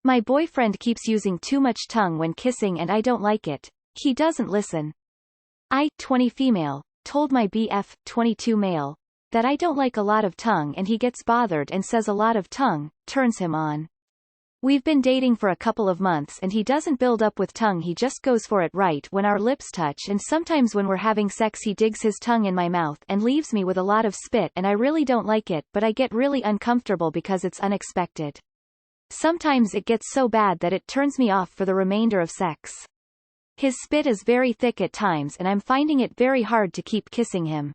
My boyfriend keeps using too much tongue when kissing and I don't like it. He doesn't listen. I, 20 female, told my BF, 22 male, that I don't like a lot of tongue and he gets bothered and says a lot of tongue turns him on. We've been dating for a couple of months and he doesn't build up with tongue, he just goes for it right when our lips touch, and sometimes when we're having sex he digs his tongue in my mouth and leaves me with a lot of spit, and I really don't like it, but I get really uncomfortable because it's unexpected. Sometimes it gets so bad that it turns me off for the remainder of sex. His spit is very thick at times and I'm finding it very hard to keep kissing him.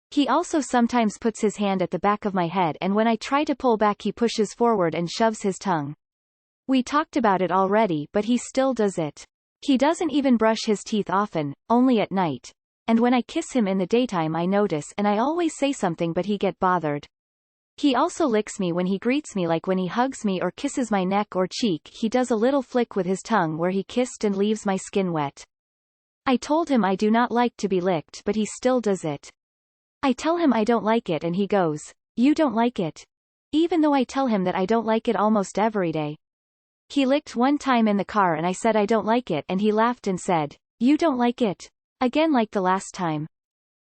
He also sometimes puts his hand at the back of my head, and when I try to pull back he pushes forward and shoves his tongue. We talked about it already, but he still does it. He doesn't even brush his teeth often, only at night. And when I kiss him in the daytime I notice and I always say something but he get bothered. He also licks me when he greets me, like when he hugs me or kisses my neck or cheek he does a little flick with his tongue where he kissed and leaves my skin wet. I told him I do not like to be licked, but he still does it. I tell him I don't like it and he goes, "You don't like it?" Even though I tell him that I don't like it almost every day. He licked one time in the car and I said I don't like it and he laughed and said, "You don't like it?" Again like the last time.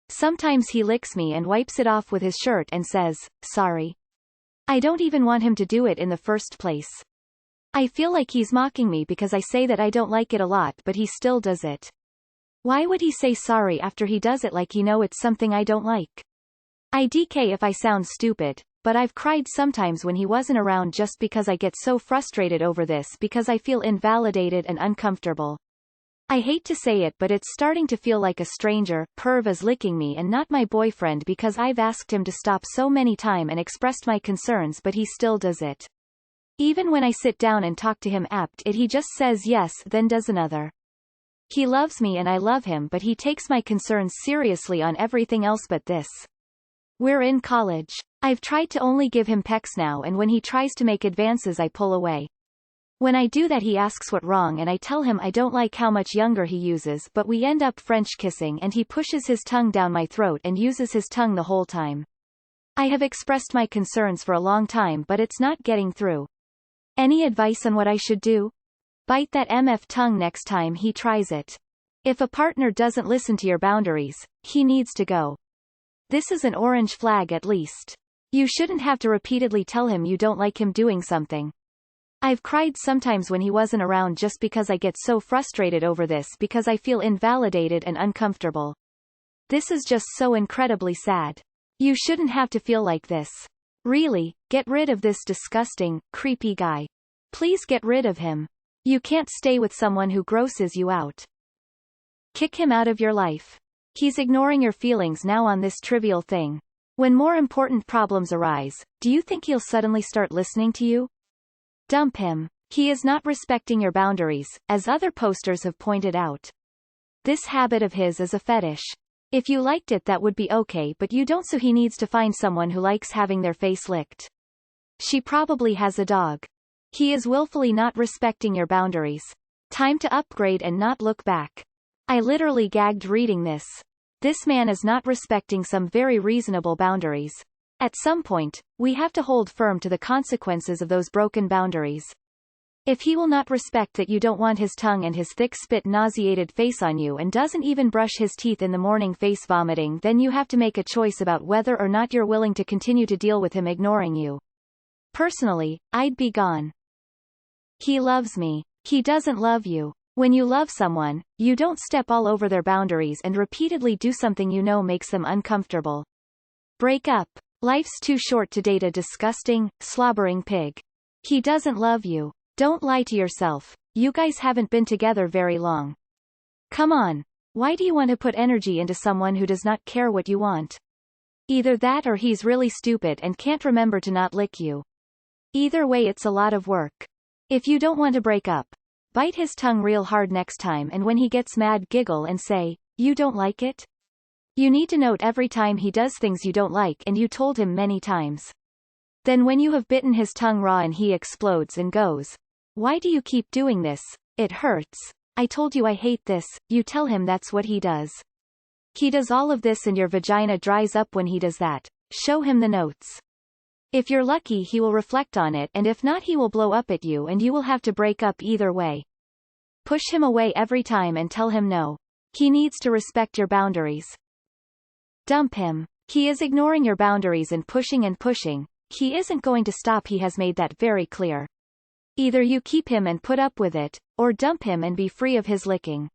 Sometimes he licks me and wipes it off with his shirt and says, "Sorry." I don't even want him to do it in the first place. I feel like he's mocking me because I say that I don't like it a lot, but he still does it. Why would he say sorry after he does it, like it's something I don't like? I DK if I sound stupid, but I've cried sometimes when he wasn't around just because I get so frustrated over this because I feel invalidated and uncomfortable. I hate to say it, but it's starting to feel like a stranger, perv, is licking me and not my boyfriend, because I've asked him to stop so many times and expressed my concerns, but he still does it. Even when I sit down and talk to him apt it, he just says yes, then does another. He loves me and I love him, but he takes my concerns seriously on everything else but this. We're in college. I've tried to only give him pecks now, and when he tries to make advances I pull away. When I do that he asks what wrong and I tell him I don't like how much younger he uses, but we end up French kissing and he pushes his tongue down my throat and uses his tongue the whole time. I have expressed my concerns for a long time but it's not getting through. Any advice on what I should do? Bite that MF tongue next time he tries it. If a partner doesn't listen to your boundaries, he needs to go. This is an orange flag at least. You shouldn't have to repeatedly tell him you don't like him doing something. I've cried sometimes when he wasn't around just because I get so frustrated over this because I feel invalidated and uncomfortable. This is just so incredibly sad. You shouldn't have to feel like this. Really, get rid of this disgusting, creepy guy. Please get rid of him. You can't stay with someone who grosses you out. Kick him out of your life. He's ignoring your feelings now on this trivial thing. When more important problems arise, do you think he'll suddenly start listening to you? Dump him. He is not respecting your boundaries, as other posters have pointed out. This habit of his is a fetish. If you liked it that would be okay, but you don't, so he needs to find someone who likes having their face licked. She probably has a dog. He is willfully not respecting your boundaries. Time to upgrade and not look back. I literally gagged reading this. This man is not respecting some very reasonable boundaries. At some point, we have to hold firm to the consequences of those broken boundaries. If he will not respect that you don't want his tongue and his thick spit nauseated face on you and doesn't even brush his teeth in the morning face vomiting, then you have to make a choice about whether or not you're willing to continue to deal with him ignoring you. Personally, I'd be gone. He loves me. He doesn't love you. When you love someone, you don't step all over their boundaries and repeatedly do something you know makes them uncomfortable. Break up. Life's too short to date a disgusting, slobbering pig. He doesn't love you. Don't lie to yourself. You guys haven't been together very long. Come on. Why do you want to put energy into someone who does not care what you want? Either that or he's really stupid and can't remember to not lick you. Either way, it's a lot of work. If you don't want to break up, bite his tongue real hard next time, and when he gets mad, giggle and say, "You don't like it?" You need to note every time he does things you don't like and you told him many times. Then when you have bitten his tongue raw and he explodes and goes, "Why do you keep doing this? It hurts. I told you I hate this," you tell him that's what he does. He does all of this and your vagina dries up when he does that. Show him the notes. If you're lucky he will reflect on it, and if not he will blow up at you and you will have to break up either way. Push him away every time and tell him no. He needs to respect your boundaries. Dump him. He is ignoring your boundaries and pushing and pushing. He isn't going to stop, he has made that very clear. Either you keep him and put up with it, or dump him and be free of his licking.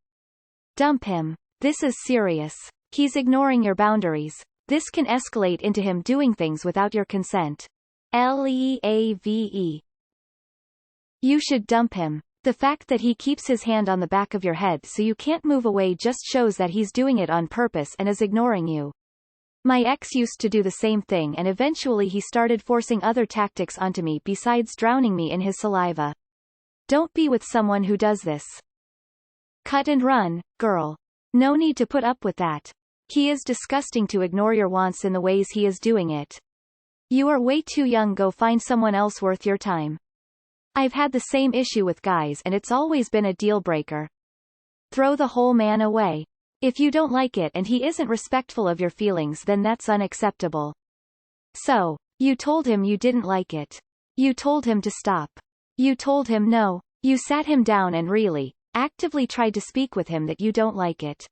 Dump him. This is serious. He's ignoring your boundaries. This can escalate into him doing things without your consent. Leave. You should dump him. The fact that he keeps his hand on the back of your head so you can't move away just shows that he's doing it on purpose and is ignoring you. My ex used to do the same thing, and eventually he started forcing other tactics onto me besides drowning me in his saliva. Don't be with someone who does this. Cut and run, girl. No need to put up with that. He is disgusting to ignore your wants in the ways he is doing it. You are way too young, go find someone else worth your time. I've had the same issue with guys and it's always been a deal breaker. Throw the whole man away. If you don't like it and he isn't respectful of your feelings, then that's unacceptable. So, you told him you didn't like it. You told him to stop. You told him no. You sat him down and really, actively tried to speak with him that you don't like it.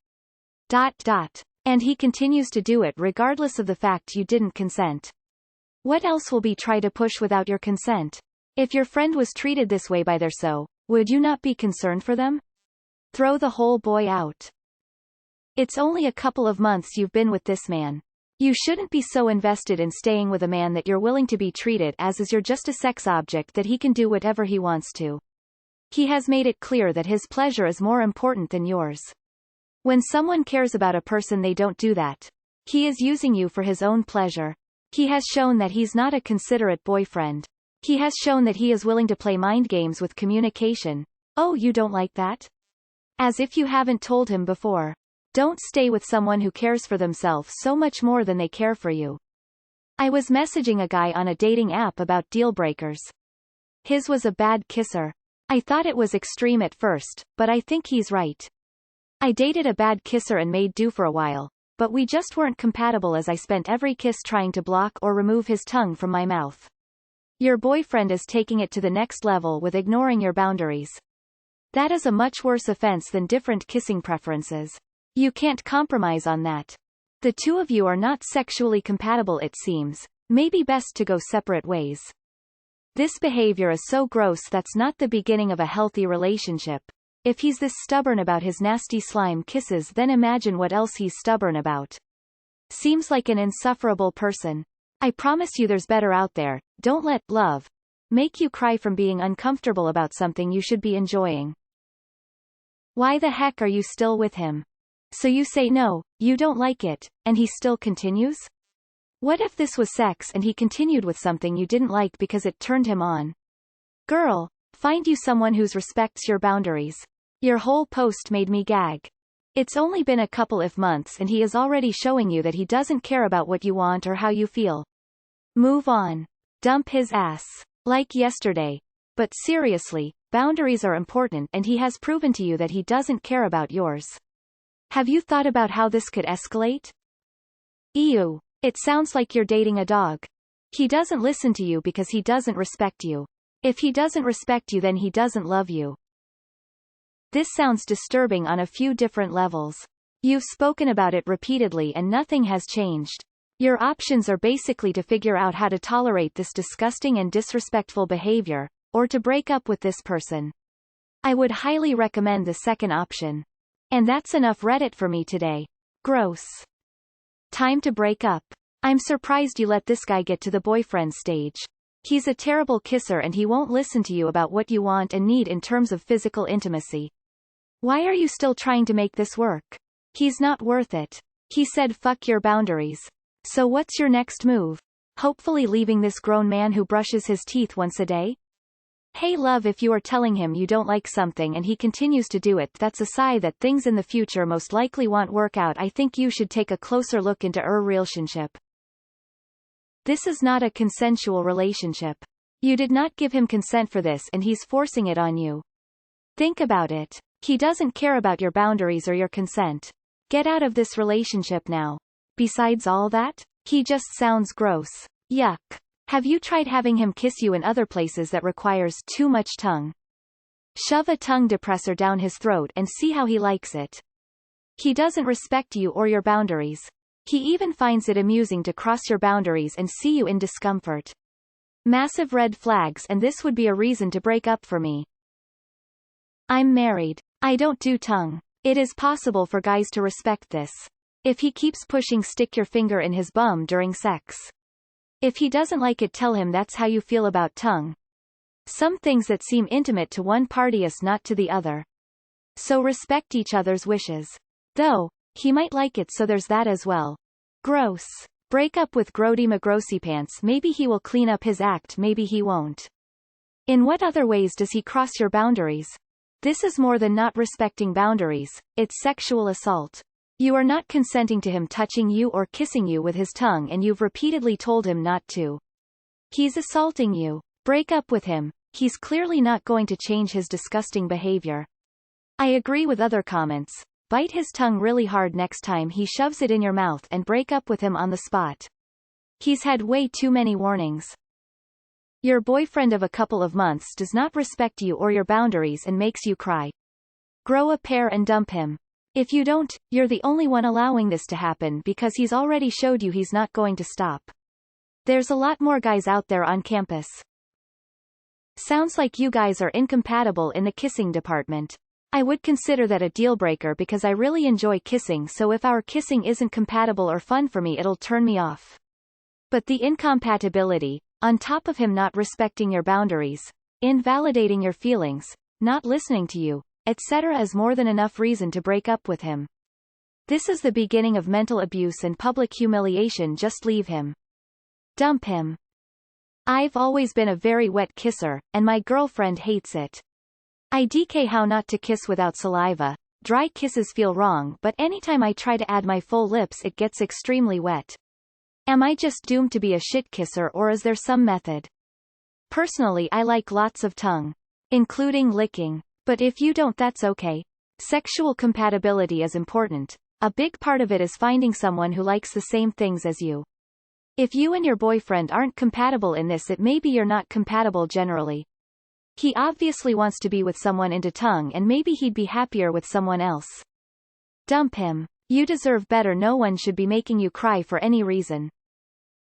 And he continues to do it regardless of the fact you didn't consent. What else will be try to push without your consent? If your friend was treated this way by their so, would you not be concerned for them? Throw the whole boy out. It's only a couple of months you've been with this man. You shouldn't be so invested in staying with a man that you're willing to be treated as you're just a sex object that he can do whatever he wants to. He has made it clear that his pleasure is more important than yours. When someone cares about a person, they don't do that. He is using you for his own pleasure. He has shown that he's not a considerate boyfriend. He has shown that he is willing to play mind games with communication. Oh, you don't like that? As if you haven't told him before. Don't stay with someone who cares for themselves so much more than they care for you. I was messaging a guy on a dating app about deal breakers. His was a bad kisser. I thought it was extreme at first, but I think he's right. I dated a bad kisser and made do for a while, but we just weren't compatible as I spent every kiss trying to block or remove his tongue from my mouth. Your boyfriend is taking it to the next level with ignoring your boundaries. That is a much worse offense than different kissing preferences. You can't compromise on that. The two of you are not sexually compatible, it seems. Maybe best to go separate ways. This behavior is so gross, that's not the beginning of a healthy relationship. If he's this stubborn about his nasty slime kisses, then imagine what else he's stubborn about. Seems like an insufferable person. I promise you there's better out there. Don't let love make you cry from being uncomfortable about something you should be enjoying. Why the heck are you still with him? So you say no, you don't like it, and he still continues? What if this was sex and he continued with something you didn't like because it turned him on? Girl, find you someone who respects your boundaries. Your whole post made me gag. It's only been a couple of months and he is already showing you that he doesn't care about what you want or how you feel. Move on. Dump his ass. Like yesterday. But seriously, boundaries are important and he has proven to you that he doesn't care about yours. Have you thought about how this could escalate? Ew. It sounds like you're dating a dog. He doesn't listen to you because he doesn't respect you. If he doesn't respect you, then he doesn't love you. This sounds disturbing on a few different levels. You've spoken about it repeatedly and nothing has changed. Your options are basically to figure out how to tolerate this disgusting and disrespectful behavior, or to break up with this person. I would highly recommend the second option. And that's enough Reddit for me today. Gross. Time to break up. I'm surprised you let this guy get to the boyfriend stage. He's a terrible kisser and he won't listen to you about what you want and need in terms of physical intimacy. Why are you still trying to make this work? He's not worth it. He said fuck your boundaries. So what's your next move? Hopefully leaving this grown man who brushes his teeth once a day? Hey love, if you are telling him you don't like something and he continues to do it, that's a sign that things in the future most likely won't work out. I think you should take a closer look into relationship. This is not a consensual relationship. You did not give him consent for this and he's forcing it on you. Think about it. He doesn't care about your boundaries or your consent. Get out of this relationship now. Besides all that, he just sounds gross. Yuck. Have you tried having him kiss you in other places that requires too much tongue? Shove a tongue depressor down his throat and see how he likes it. He doesn't respect you or your boundaries. He even finds it amusing to cross your boundaries and see you in discomfort. Massive red flags, and this would be a reason to break up for me. I'm married. I don't do tongue. It is possible for guys to respect this. If he keeps pushing, stick your finger in his bum during sex. If he doesn't like it, tell him that's how you feel about tongue. Some things that seem intimate to one party is not to the other. So respect each other's wishes. Though, he might like it, so there's that as well. Gross. Break up with Grody McGrossypants. Maybe he will clean up his act, maybe he won't. In what other ways does he cross your boundaries? This is more than not respecting boundaries, it's sexual assault. You are not consenting to him touching you or kissing you with his tongue, and you've repeatedly told him not to. He's assaulting you. Break up with him. He's clearly not going to change his disgusting behavior. I agree with other comments. Bite his tongue really hard next time he shoves it in your mouth and break up with him on the spot. He's had way too many warnings. Your boyfriend of a couple of months does not respect you or your boundaries and makes you cry. Grow a pair and dump him. If you don't, you're the only one allowing this to happen because he's already showed you he's not going to stop. There's a lot more guys out there on campus. Sounds like you guys are incompatible in the kissing department. I would consider that a deal breaker because I really enjoy kissing, so if our kissing isn't compatible or fun for me, it'll turn me off. But the incompatibility, on top of him not respecting your boundaries, invalidating your feelings, not listening to you, etc., is more than enough reason to break up with him. This is the beginning of mental abuse and public humiliation. Just leave him. Dump him. I've always been a very wet kisser, and my girlfriend hates it. IDK how not to kiss without saliva. Dry kisses feel wrong, but anytime I try to add my full lips it gets extremely wet. Am I just doomed to be a shit kisser, or is there some method? Personally, I like lots of tongue, including licking. But if you don't, that's okay. Sexual compatibility is important. A big part of it is finding someone who likes the same things as you. If you and your boyfriend aren't compatible in this, it may be you're not compatible generally. He obviously wants to be with someone into tongue, and maybe he'd be happier with someone else. Dump him. You deserve better. No one should be making you cry for any reason.